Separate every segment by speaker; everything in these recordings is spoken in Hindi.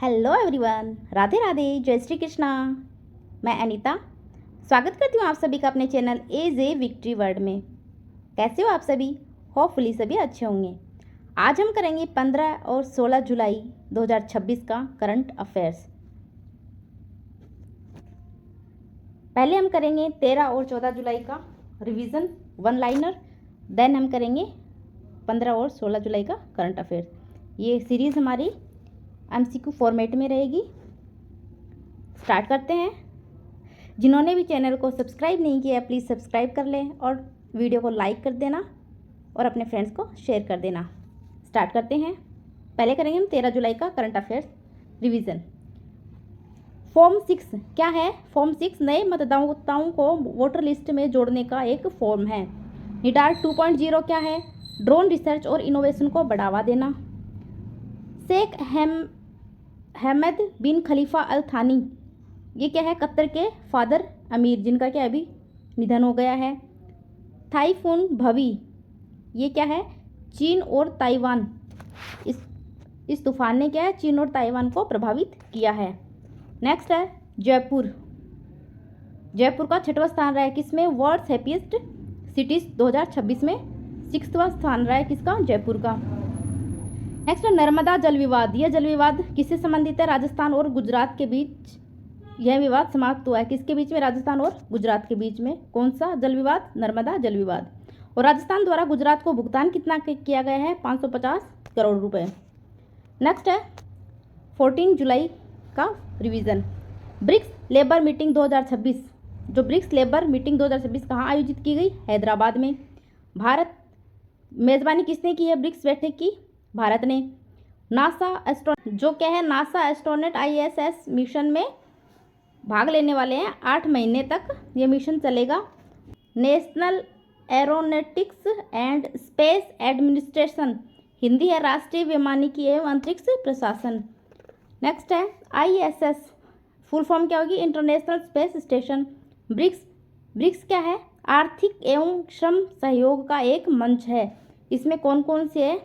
Speaker 1: हेलो एवरीवन, राधे राधे, जय श्री कृष्णा। मैं अनीता स्वागत करती हूँ आप सभी का अपने channel as a victory word में। कैसे हो आप सभी? होपफुली सभी अच्छे होंगे। आज हम करेंगे 15 और 16 जुलाई 2026 का करंट अफेयर्स। पहले हम करेंगे 13 और 14 जुलाई का रिवीजन वन लाइनर, देन हम करेंगे 15 और 16 जुलाई का करंट अफेयर्स। ये सीरीज़ हमारी MCQ फॉर्मेट में रहेगी। स्टार्ट करते हैं। जिन्होंने भी चैनल को सब्सक्राइब नहीं किया है प्लीज़ सब्सक्राइब कर लें और वीडियो को लाइक कर देना और अपने फ्रेंड्स को शेयर कर देना। स्टार्ट करते हैं। पहले करेंगे हम 13 जुलाई का करंट अफेयर्स रिवीजन। फॉर्म 6 क्या है? फॉर्म 6 नए मतदाताओं को वोटर लिस्ट में जोड़ने का एक फॉर्म है। निडार 2.0 क्या है? ड्रोन रिसर्च और इनोवेशन को बढ़ावा देना। शेख हमद बिन खलीफा अल थानी, ये क्या है? कतर के फादर अमीर जिनका क्या अभी निधन हो गया है। टाइफून भवी, ये क्या है? चीन और ताइवान, इस तूफान ने क्या है? चीन और ताइवान को प्रभावित किया है। नेक्स्ट है जयपुर। जयपुर का 6वां स्थान रहा है किसमें? वर्ल्ड्स हैप्पीएस्ट सिटीज 2026 में 6वां स्थान रहा है किसका? जयपुर का। नेक्स्ट है नर्मदा जल विवाद। यह जल विवाद किससे संबंधित है? राजस्थान और गुजरात के बीच यह विवाद समाप्त हुआ है। किसके बीच में? राजस्थान और गुजरात के बीच में। कौन सा जल विवाद? नर्मदा जल विवाद। और राजस्थान द्वारा गुजरात को भुगतान कितना किया गया है? 550 करोड़ रुपए। नेक्स्ट है 14 जुलाई का रिवीजन। BRICS labour meeting 2026। जो ब्रिक्स लेबर मीटिंग 2026 कहाँ आयोजित की गई? हैदराबाद में। भारत मेजबानी किसने की है ब्रिक्स बैठक की? भारत ने। नासा जो क्या है? नासा एस्ट्रोनॉट ISS मिशन में भाग लेने वाले हैं। 8 महीने तक ये मिशन चलेगा। National aeronautics and space administration, Hindi है राष्ट्रीय वैमानिकी एवं अंतरिक्ष प्रशासन। नेक्स्ट है ISS, फुल फॉर्म क्या होगी? International space station. ब्रिक्स क्या है? आर्थिक एवं श्रम सहयोग का एक मंच है। इसमें कौन कौन से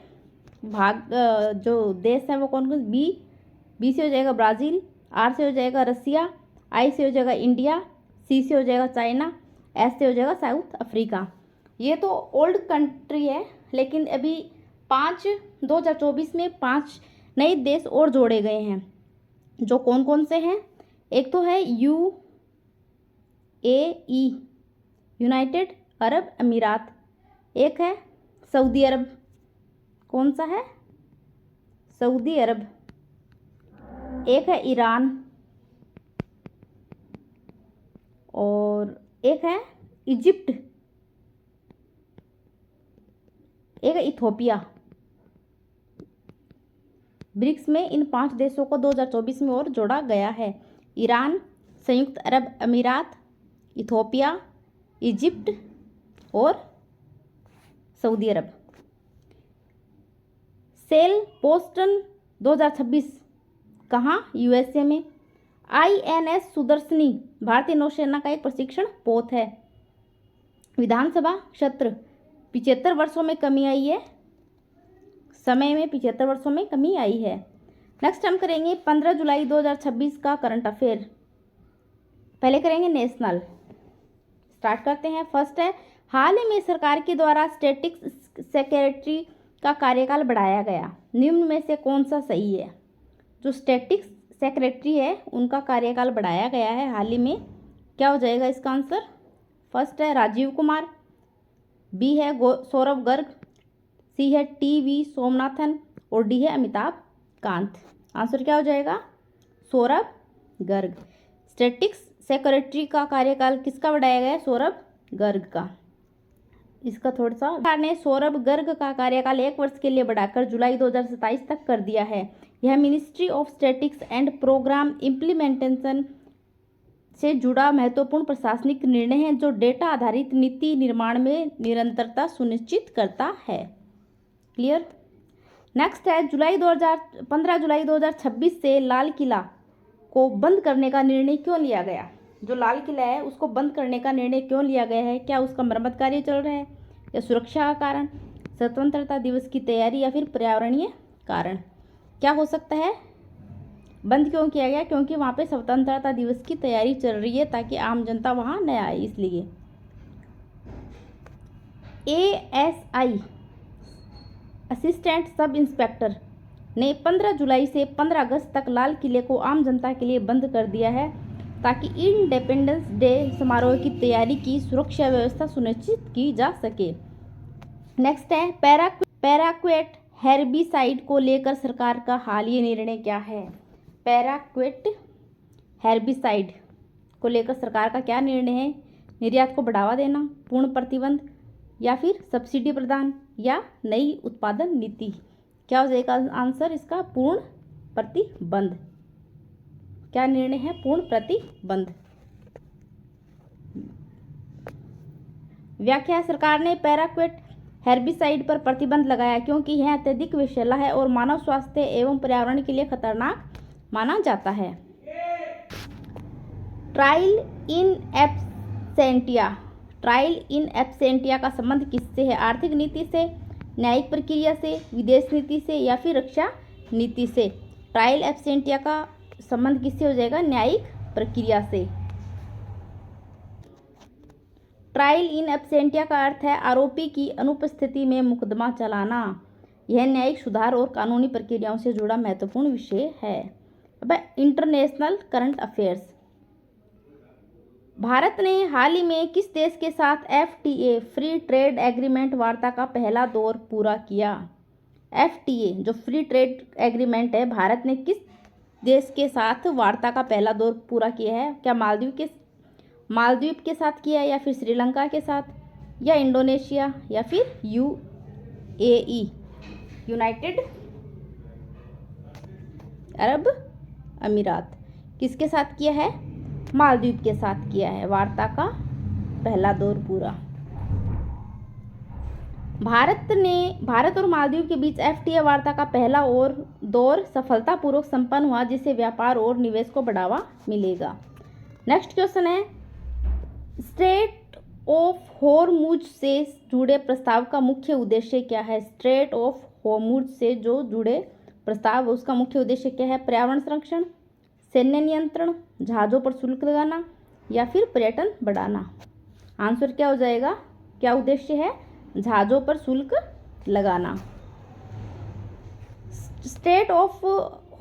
Speaker 1: जो देश हैं वो कौन कौन? बी से हो जाएगा ब्राज़ील, R से हो जाएगा रसिया, I से हो जाएगा इंडिया, C से हो जाएगा चाइना, S से हो जाएगा साउथ अफ्रीका। ये तो ओल्ड कंट्री है, लेकिन अभी 2024 में 5 नए देश और जोड़े गए हैं। जो कौन कौन से हैं? एक तो है UAE, यूनाइटेड अरब अमीरात। एक है सऊदी अरब। कौन सा है? सऊदी अरब। एक है ईरान और एक है इजिप्ट। एक है इथोपिया। ब्रिक्स में इन 5 देशों को 2024 में और जोड़ा गया है। ईरान, संयुक्त अरब अमीरात, इथोपिया, इजिप्ट और सऊदी अरब। सेल बोस्टन 2026 कहाँ? USA में। INS सुदर्शनी भारतीय नौसेना का एक प्रशिक्षण पोत है। विधानसभा क्षेत्र 75 वर्षों में कमी आई है। समय में 75 वर्षों में कमी आई है। नेक्स्ट हम करेंगे 15 जुलाई 2026 का करंट अफेयर। पहले करेंगे नेशनल। स्टार्ट करते हैं। फर्स्ट है हाल ही में सरकार के द्वारा स्टैटिस्टिक्स सेक्रेटरी का कार्यकाल बढ़ाया गया। निम्न में से कौन सा सही है? जो स्टैटिस्टिक्स सेक्रेटरी है उनका कार्यकाल बढ़ाया गया है हाल ही में। क्या हो जाएगा इसका आंसर? फर्स्ट है राजीव कुमार, B है सौरभ गर्ग, C है TV सोमनाथन और D है अमिताभ कांत। आंसर क्या हो जाएगा? सौरभ गर्ग। स्टैटिस्टिक्स सेक्रेटरी का कार्यकाल किसका बढ़ाया गया है? सौरभ गर्ग का। इसका थोड़ा सा सरकार ने सौरभ गर्ग का कार्यकाल 1 वर्ष के लिए बढ़ाकर जुलाई 2027 तक कर दिया है। यह ministry of statistics and programme implementation से जुड़ा महत्वपूर्ण प्रशासनिक निर्णय है जो डेटा आधारित नीति निर्माण में निरंतरता सुनिश्चित करता है। क्लियर? नेक्स्ट है 15 जुलाई 2026 से लाल किला को बंद करने का निर्णय क्यों लिया गया? जो लाल किला है उसको बंद करने का निर्णय क्यों लिया गया है? क्या उसका मरम्मत कार्य चल रहा है या सुरक्षा का कारण, स्वतंत्रता दिवस की तैयारी या फिर पर्यावरणीय कारण? क्या हो सकता है? बंद क्यों किया गया? क्योंकि वहाँ पे स्वतंत्रता दिवस की तैयारी चल रही है, ताकि आम जनता वहाँ न आए, इसलिए। ASI असिस्टेंट सब इंस्पेक्टर ने 15 जुलाई से 15 अगस्त तक लाल किले को आम जनता के लिए बंद कर दिया है, ताकि इंडिपेंडेंस डे समारोह की तैयारी की सुरक्षा व्यवस्था सुनिश्चित की जा सके। नेक्स्ट है पैराक्वेट हेर्बिसाइड को लेकर सरकार का हालिया निर्णय क्या है? पैराक्वेट हेर्बिसाइड को लेकर सरकार का क्या निर्णय है? निर्यात को बढ़ावा देना, पूर्ण प्रतिबंध, या फिर सब्सिडी प्रदान, या नई उत्पादन नीति। क्या हो जाएगा आंसर इसका? पूर्ण प्रतिबंध। क्या निर्णय है? पूर्ण प्रतिबंध। व्याख्या: सरकार ने पैराक्वेट हेर्बिसाइड पर प्रतिबंध लगाया क्योंकि यह अत्यधिक विषैला है और मानव स्वास्थ्य एवं पर्यावरण के लिए खतरनाक माना जाता है। ट्रायल इन एब्सेंटिया का संबंध किससे है? आर्थिक नीति से, न्यायिक प्रक्रिया से, विदेश नीति से, या फिर रक्षा नीति से। ट्रायल एब्सेंटिया का संबंध किससे हो जाएगा? न्यायिक प्रक्रिया से। ट्रायल इन एब्सेंटिया का अर्थ है आरोपी की अनुपस्थिति में मुकदमा चलाना। यह न्यायिक सुधार और कानूनी प्रक्रियाओं से जुड़ा महत्वपूर्ण विषय है। अब इंटरनेशनल करंट अफेयर्स। भारत ने हाल ही में किस देश के साथ FTA फ्री ट्रेड एग्रीमेंट वार्ता का पहला दौर पूरा किया? FTA जो फ्री ट्रेड एग्रीमेंट है, भारत ने किस देश के साथ वार्ता का पहला दौर पूरा किया है? क्या मालदीव के साथ किया है, या फिर श्रीलंका के साथ, या इंडोनेशिया, या फिर UAE यूनाइटेड अरब अमीरात। किसके साथ किया है? मालदीव के साथ किया है वार्ता का पहला दौर पूरा। भारत और मालदीव के बीच FTA वार्ता का पहला और दौर सफलतापूर्वक संपन्न हुआ, जिससे व्यापार और निवेश को बढ़ावा मिलेगा। नेक्स्ट क्वेश्चन है, स्ट्रेट ऑफ हॉर्मुज से जुड़े प्रस्ताव का मुख्य उद्देश्य क्या है? स्ट्रेट ऑफ हॉर्मुज से जो जुड़े प्रस्ताव, उसका मुख्य उद्देश्य क्या है? पर्यावरण संरक्षण, सैन्य नियंत्रण, जहाज़ों पर शुल्क लगाना, या फिर पर्यटन बढ़ाना। आंसर क्या हो जाएगा? क्या उद्देश्य है? जहाज़ों पर शुल्क लगाना। स्ट्रेट ऑफ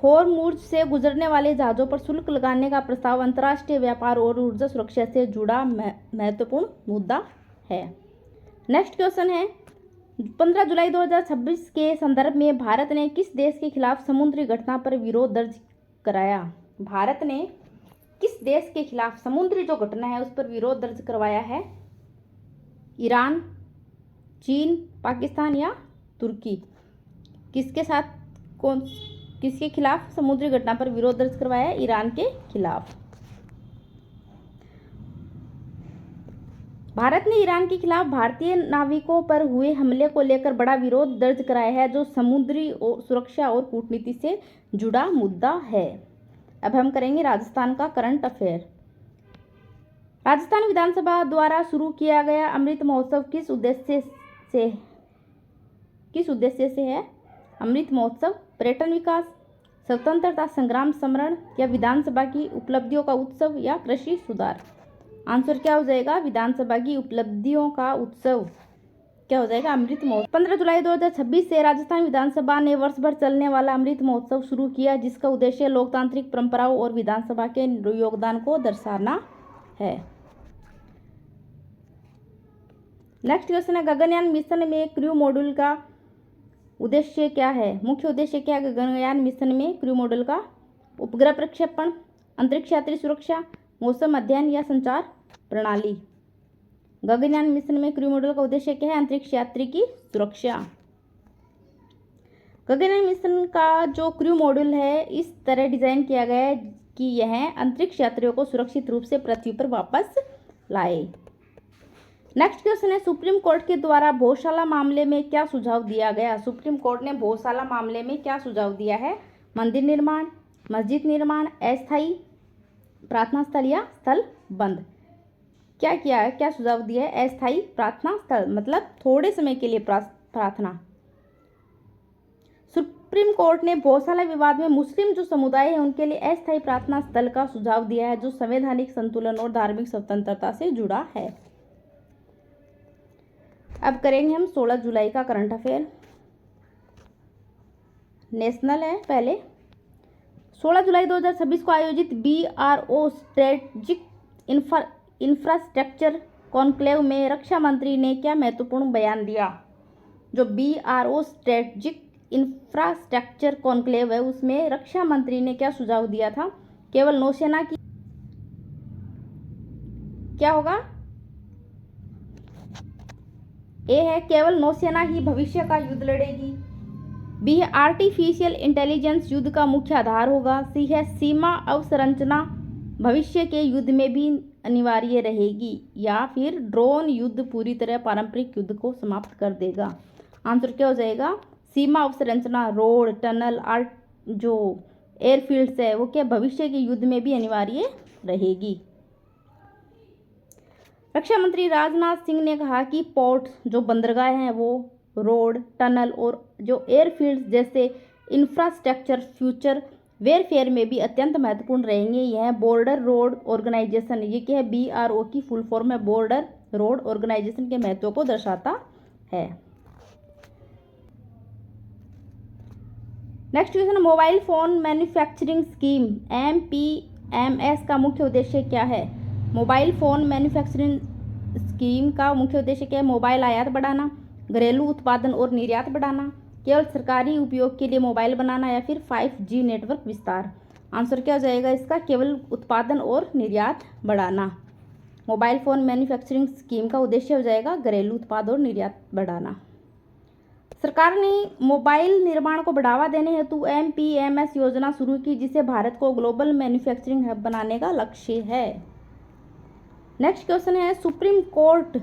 Speaker 1: हॉर्मुज से गुजरने वाले जहाज़ों पर शुल्क लगाने का प्रस्ताव अंतर्राष्ट्रीय व्यापार और ऊर्जा सुरक्षा से जुड़ा महत्वपूर्ण मुद्दा है। नेक्स्ट क्वेश्चन है, 15 जुलाई 2026 के संदर्भ में भारत ने किस देश के खिलाफ समुद्री घटना पर विरोध दर्ज कराया? भारत ने किस देश के खिलाफ समुद्री जो घटना है उस पर विरोध दर्ज करवाया है? ईरान, चीन, पाकिस्तान, या तुर्की। किसके खिलाफ समुद्री घटना पर विरोध दर्ज करवाया है? ईरान के खिलाफ। भारत ने ईरान के खिलाफ भारतीय नाविकों पर हुए हमले को लेकर बड़ा विरोध दर्ज कराया है, जो समुद्री सुरक्षा और कूटनीति से जुड़ा मुद्दा है। अब हम करेंगे राजस्थान का करंट अफेयर। राजस्थान विधानसभा द्वारा शुरू किया गया अमृत महोत्सव किस उद्देश्य से है? अमृत महोत्सव पर्यटन विकास, स्वतंत्रता संग्राम स्मरण, या विधानसभा की उपलब्धियों का उत्सव, या कृषि सुधार। आंसर क्या हो जाएगा? विधानसभा की उपलब्धियों का उत्सव। क्या हो जाएगा? अमृत महोत्सव। 15 जुलाई 2026 से राजस्थान विधानसभा ने वर्ष भर चलने वाला अमृत महोत्सव शुरू किया, जिसका उद्देश्य लोकतांत्रिक परंपराओं और विधानसभा के योगदान को दर्शाना है। नेक्स्ट क्वेश्चन है, गगनयान मिशन में क्रू मॉड्यूल का उद्देश्य क्या है? मुख्य उद्देश्य क्या है गगनयान मिशन में क्रू मॉड्यूल का? उपग्रह प्रक्षेपण, अंतरिक्ष यात्री सुरक्षा, मौसम अध्ययन, या संचार प्रणाली। गगनयान मिशन में क्रू मॉड्यूल का उद्देश्य क्या है? अंतरिक्ष यात्री की सुरक्षा। गगनयान मिशन का जो क्रू मॉड्यूल है इस तरह डिजाइन किया गया है कि यह अंतरिक्ष यात्रियों को सुरक्षित रूप से पृथ्वी पर वापस लाए। नेक्स्ट क्वेश्चन है, सुप्रीम कोर्ट के द्वारा भोजशाला मामले में क्या सुझाव दिया गया? सुप्रीम कोर्ट ने भोजशाला मामले में क्या सुझाव दिया है? मंदिर निर्माण, मस्जिद निर्माण, अस्थायी प्रार्थना स्थल, या स्थल बंद। क्या किया है? क्या सुझाव दिया है? अस्थायी प्रार्थना स्थल, मतलब थोड़े समय के लिए प्रार्थना। सुप्रीम कोर्ट ने गौशाला विवाद में मुस्लिम जो समुदाय है उनके लिए अस्थायी प्रार्थना स्थल का सुझाव दिया है, जो संवैधानिक संतुलन और धार्मिक स्वतंत्रता से जुड़ा है। अब करेंगे हम 16 जुलाई का करंट अफेयर। नेशनल है पहले। 16 जुलाई 2026 को आयोजित BRO स्ट्रेटेजिक इंफ्रास्ट्रक्चर कॉन्क्लेव में रक्षा मंत्री ने क्या महत्वपूर्ण बयान दिया? जो BRO स्ट्रेटेजिक इंफ्रास्ट्रक्चर कॉन्क्लेव है उसमें रक्षा मंत्री ने क्या सुझाव दिया था? केवल नौसेना की क्या होगा? ए है केवल नौसेना ही भविष्य का युद्ध लड़ेगी। बी है आर्टिफिशियल इंटेलिजेंस युद्ध का मुख्य आधार होगा। सी है सीमा अवसंरचना भविष्य के युद्ध में भी अनिवार्य रहेगी। या फिर ड्रोन युद्ध पूरी तरह पारंपरिक युद्ध को समाप्त कर देगा। आंसर क्या हो जाएगा? सीमा अवसंरचना, रोड, टनल, जो एयरफील्ड्स है वो क्या भविष्य के युद्ध में भी अनिवार्य रहेगी। रक्षा मंत्री राजनाथ सिंह ने कहा कि पोर्ट जो बंदरगाह हैं वो रोड, टनल और जो एयरफील्ड्स जैसे इंफ्रास्ट्रक्चर फ्यूचर वेयरफेयर में भी अत्यंत महत्वपूर्ण रहेंगे। यह बॉर्डर रोड ऑर्गेनाइजेशन, ये क्या है? BRO की फुल फॉर्म है, बॉर्डर रोड ऑर्गेनाइजेशन के महत्व को दर्शाता है। Next question, mobile phone manufacturing scheme MPMS का मुख्य उद्देश्य क्या है? मोबाइल फोन मैन्युफैक्चरिंग स्कीम का मुख्य उद्देश्य क्या है? मोबाइल आयात बढ़ाना, घरेलू उत्पादन और निर्यात बढ़ाना, केवल सरकारी उपयोग के लिए मोबाइल बनाना या फिर 5G नेटवर्क विस्तार। आंसर क्या हो जाएगा इसका? केवल उत्पादन और निर्यात बढ़ाना। मोबाइल फोन मैन्युफैक्चरिंग स्कीम का उद्देश्य हो जाएगा घरेलू उत्पाद और निर्यात बढ़ाना। सरकार ने मोबाइल निर्माण को बढ़ावा देने हेतु MPMS योजना शुरू की, जिसे भारत को ग्लोबल मैन्युफैक्चरिंग हब बनाने का लक्ष्य है। नेक्स्ट क्वेश्चन है, सुप्रीम कोर्ट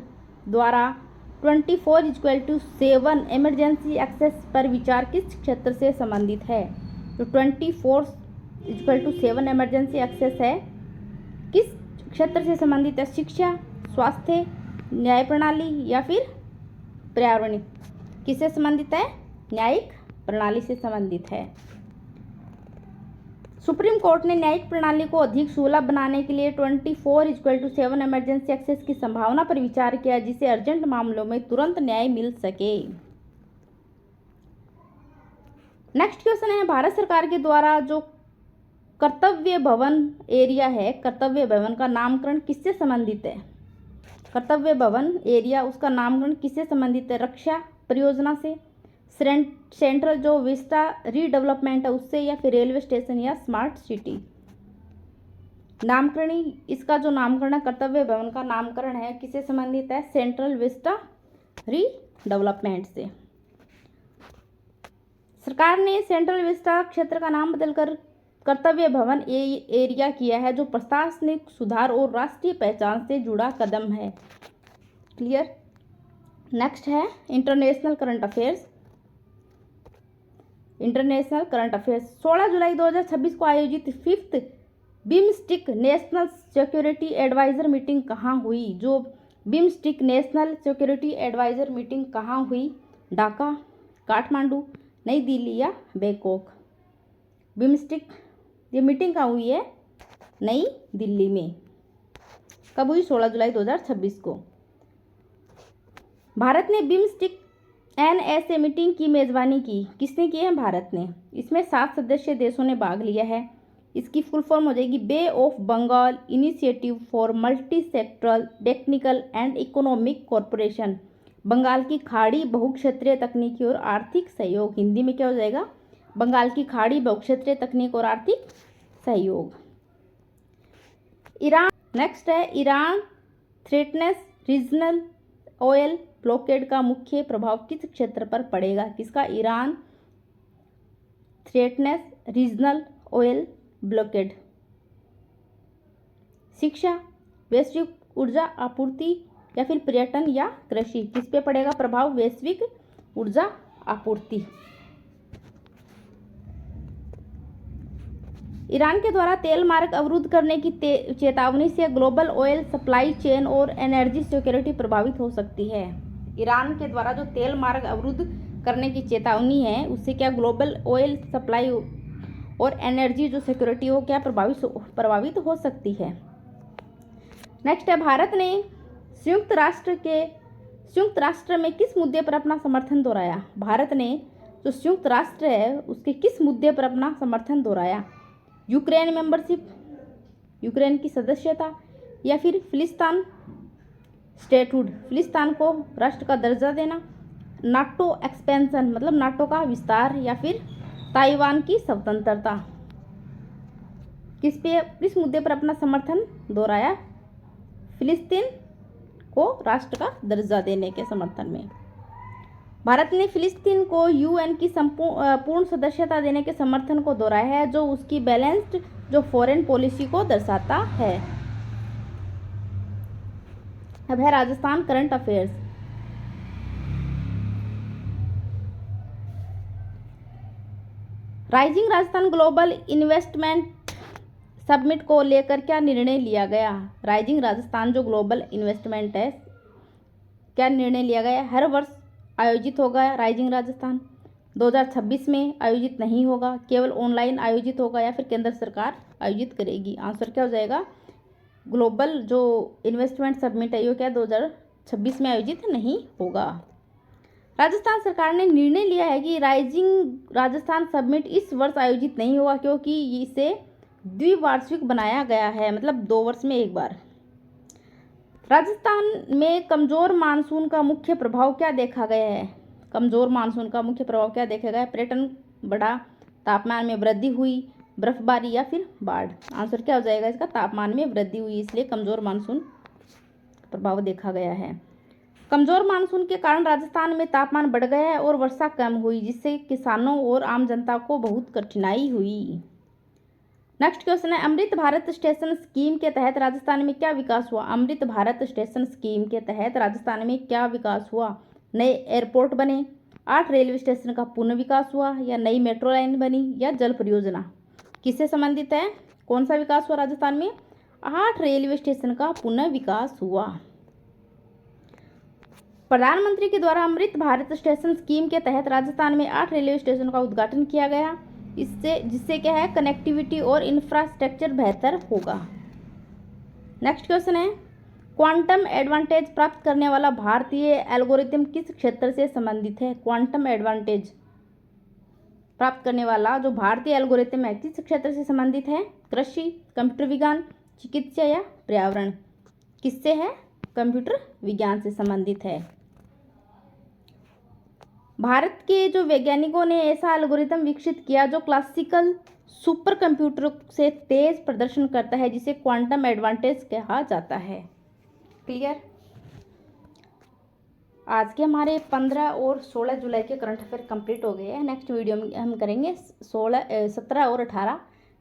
Speaker 1: द्वारा 24/7 इमरजेंसी एक्सेस पर विचार किस क्षेत्र से संबंधित है? जो 24/7 इमरजेंसी एक्सेस है किस क्षेत्र से संबंधित है? शिक्षा, स्वास्थ्य, न्याय प्रणाली या फिर पर्यावरण? किससे संबंधित है? न्यायिक प्रणाली से संबंधित है। सुप्रीम कोर्ट ने न्यायिक प्रणाली को अधिक सुलभ बनाने के लिए 24/7 इमरजेंसी एक्सेस की संभावना पर विचार किया, जिससे अर्जेंट मामलों में तुरंत न्याय मिल सके। नेक्स्ट क्वेश्चन है, भारत सरकार के द्वारा जो कर्तव्य भवन एरिया है, कर्तव्य भवन का नामकरण किससे संबंधित है? कर्तव्य भवन एरिया उसका नामकरण किससे संबंधित है? रक्षा परियोजना से, सेंट्रल जो विस्टा रीडेवलपमेंट है उससे, या फिर रेलवे स्टेशन या स्मार्ट सिटी। नामकरण इसका जो नामकरण है कर्तव्य भवन का नामकरण है किससे संबंधित है? सेंट्रल विस्टा रीडेवलपमेंट से। सरकार ने सेंट्रल विस्टा क्षेत्र का नाम बदलकर कर्तव्य भवन एरिया किया है, जो प्रशासनिक सुधार और राष्ट्रीय पहचान से जुड़ा कदम है। क्लियर। नेक्स्ट है international current affairs. International current affairs 16 जुलाई 2026 को आयोजित 5th BIMSTEC national security adviser meeting कहाँ हुई? जो BIMSTEC national security adviser meeting कहाँ हुई? ढाका, काठमांडू, नई दिल्ली या बैंकॉक? बिम्स्टिक ये मीटिंग कहाँ हुई है? नई दिल्ली में। कब हुई? 16 जुलाई 2026 को। भारत ने बिम्स्टिक NSA मीटिंग की मेजबानी की। किसने की है? भारत ने। इसमें 7 सदस्य देशों ने भाग लिया है। इसकी फुल फॉर्म हो जाएगी Bay of Bengal initiative for multi sectoral technical and economic corporation. Bengal की खाड़ी बहुक्षेत्रीय तकनीकी और आर्थिक सहयोग। हिंदी में क्या हो जाएगा? बंगाल की खाड़ी बहुक्षेत्रीय तकनीक और आर्थिक सहयोग। ईरान नेक्स्ट है, Iran threatens regional oil blockade का मुख्य प्रभाव किस क्षेत्र पर पड़ेगा? किसका? Iran threatens regional oil blockade. शिक्षा, वैश्विक ऊर्जा आपूर्ति या फिर पर्यटन या कृषि? किस पे पड़ेगा प्रभाव? वैश्विक ऊर्जा आपूर्ति। ईरान के द्वारा तेल मार्ग अवरुद्ध करने की चेतावनी से ग्लोबल ऑयल सप्लाई चेन और एनर्जी सिक्योरिटी प्रभावित हो सकती है। ईरान के द्वारा जो तेल मार्ग अवरुद्ध करने की चेतावनी है, उससे क्या ग्लोबल ऑयल सप्लाई और एनर्जी जो सिक्योरिटी हो क्या प्रभावित हो सकती है। नेक्स्ट है, भारत ने संयुक्त राष्ट्र में किस मुद्दे पर अपना समर्थन दोहराया। भारत ने जो संयुक्त राष्ट्र है उसके किस मुद्दे पर अपना समर्थन दोहराया। यूक्रेन मेंबरशिप, यूक्रेन की सदस्यता, या फिर फिलिस्तीन स्टेटहुड, फिलिस्तीन को राष्ट्र का दर्जा देना, नाटो एक्सपेंशन मतलब नाटो का विस्तार, या फिर ताइवान की स्वतंत्रता। किस मुद्दे पर अपना समर्थन दोहराया। फिलिस्तीन को राष्ट्र का दर्जा देने के समर्थन में। भारत ने फिलिस्तीन को यूएन की पूर्ण सदस्यता देने के समर्थन को दोहराया है, जो उसकी बैलेंस्ड जो फॉरेन पॉलिसी को दर्शाता है। अब है Rajasthan current affairs. Rising Rajasthan global investment summit को लेकर क्या निर्णय लिया गया। राइजिंग राजस्थान जो ग्लोबल इन्वेस्टमेंट है, क्या निर्णय लिया गया। हर वर्ष आयोजित होगा राइजिंग राजस्थान, 2026 में आयोजित नहीं होगा, केवल ऑनलाइन आयोजित होगा, या फिर केंद्र सरकार आयोजित करेगी। आंसर क्या हो जाएगा, ग्लोबल जो इन्वेस्टमेंट समिट है ये क्या 2026 में आयोजित नहीं होगा। राजस्थान सरकार ने निर्णय लिया है कि राइजिंग राजस्थान समिट इस वर्ष आयोजित नहीं होगा, क्योंकि इसे द्विवार्षिक बनाया गया है, मतलब 2 वर्ष में एक बार। राजस्थान में कमजोर मानसून का मुख्य प्रभाव क्या देखा गया है। कमजोर मानसून का मुख्य प्रभाव क्या देखा गया है। पर्यटन बढ़ा, तापमान में वृद्धि हुई, बर्फबारी, या फिर बाढ़। आंसर क्या हो जाएगा इसका, तापमान में वृद्धि हुई, इसलिए कमजोर मानसून प्रभाव देखा गया है। कमजोर मानसून के कारण राजस्थान में तापमान बढ़ गया है और वर्षा कम हुई, जिससे किसानों और आम जनता को बहुत कठिनाई हुई। नेक्स्ट क्वेश्चन है, अमृत भारत स्टेशन स्कीम के तहत राजस्थान में क्या विकास हुआ। अमृत भारत स्टेशन स्कीम के तहत राजस्थान में क्या विकास हुआ। नए एयरपोर्ट बने, 8 रेलवे स्टेशन का पुनः विकास हुआ, या नई मेट्रो लाइन बनी, या जल परियोजना। किससे संबंधित है, कौन सा विकास हुआ राजस्थान में। 8 रेलवे स्टेशन का पुनः विकास हुआ। प्रधानमंत्री के द्वारा अमृत भारत स्टेशन स्कीम के तहत राजस्थान में 8 रेलवे स्टेशन का उद्घाटन किया गया, जिससे क्या है, कनेक्टिविटी और इंफ्रास्ट्रक्चर बेहतर होगा। नेक्स्ट क्वेश्चन है, क्वांटम एडवांटेज प्राप्त करने वाला भारतीय एल्गोरिथम किस क्षेत्र से संबंधित है। क्वांटम एडवांटेज प्राप्त करने वाला जो भारतीय एल्गोरिथम है किस क्षेत्र से संबंधित है। कृषि, कंप्यूटर विज्ञान, चिकित्सा, या पर्यावरण। किससे है, कंप्यूटर विज्ञान से संबंधित है। भारत के जो वैज्ञानिकों ने ऐसा एल्गोरिथम विकसित किया जो क्लासिकल सुपर कंप्यूटर से तेज प्रदर्शन करता है, जिसे क्वांटम एडवांटेज कहा जाता है। क्लियर। आज के हमारे 15 और 16 जुलाई के करंट अफेयर कंप्लीट हो गए हैं। नेक्स्ट वीडियो में हम करेंगे 17 और 18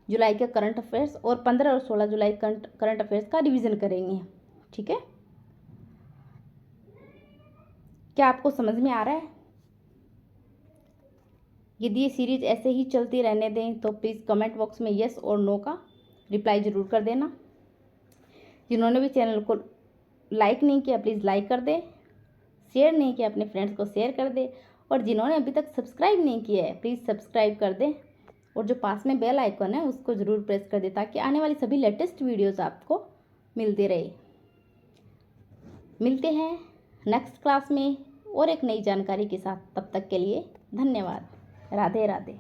Speaker 1: जुलाई के करंट अफेयर्स और 15 और 16 जुलाई करंट अफेयर्स का रिवीजन करेंगे। ठीक है, क्या आपको समझ में आ रहा है। यदि ये सीरीज ऐसे ही चलती रहने दें तो प्लीज़ कमेंट बॉक्स में यस और नो का रिप्लाई ज़रूर कर देना। जिन्होंने भी चैनल को लाइक नहीं किया प्लीज़ लाइक कर दे, शेयर नहीं किया अपने फ्रेंड्स को शेयर कर दे, और जिन्होंने अभी तक सब्सक्राइब नहीं किया है प्लीज़ सब्सक्राइब कर दे, और जो पास में बेल आइकन है उसको ज़रूर प्रेस कर दे, ताकि आने वाली सभी लेटेस्ट वीडियोज़ आपको मिलते रहे। मिलते हैं नेक्स्ट क्लास में और एक नई जानकारी के साथ। तब तक के लिए धन्यवाद। राधे राधे।